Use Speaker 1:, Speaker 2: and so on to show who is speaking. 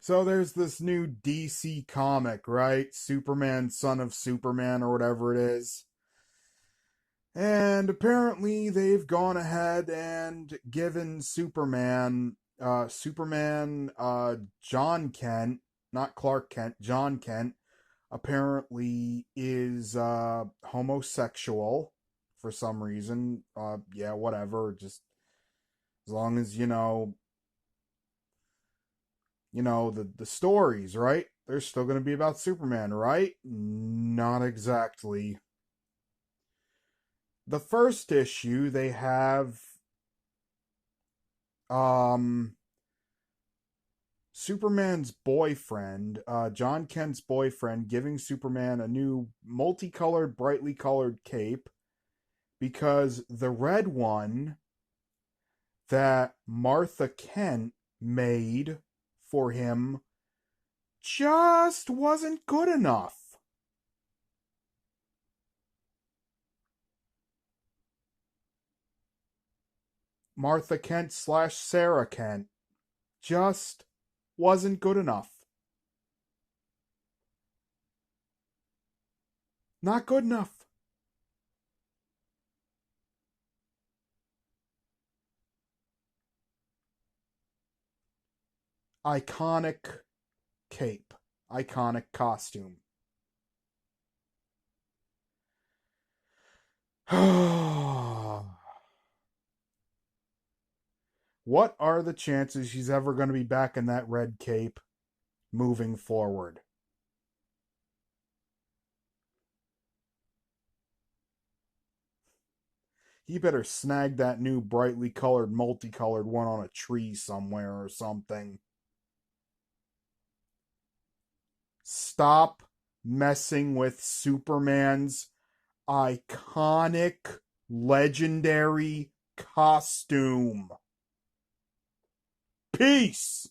Speaker 1: So there's this new DC comic, right? Superman, Son of Superman, or whatever it is. And apparently they've gone ahead and given John Kent, not Clark Kent, John Kent, apparently is homosexual for some reason. Yeah, whatever. Just as long as the stories, right? They're still going to be about Superman, right? Not exactly. The first issue they have um Superman's boyfriend, John Kent's boyfriend, giving Superman a new multicolored, brightly colored cape because the red one that Martha Kent made for him just wasn't good enough. Martha Kent slash Sarah Kent just wasn't good enough. Not good enough. Iconic cape. Iconic costume. What are the chances she's ever going to be back in that red cape moving forward? He better snag that new brightly colored, multicolored one on a tree somewhere or something. Stop messing with Superman's iconic, legendary costume. Peace!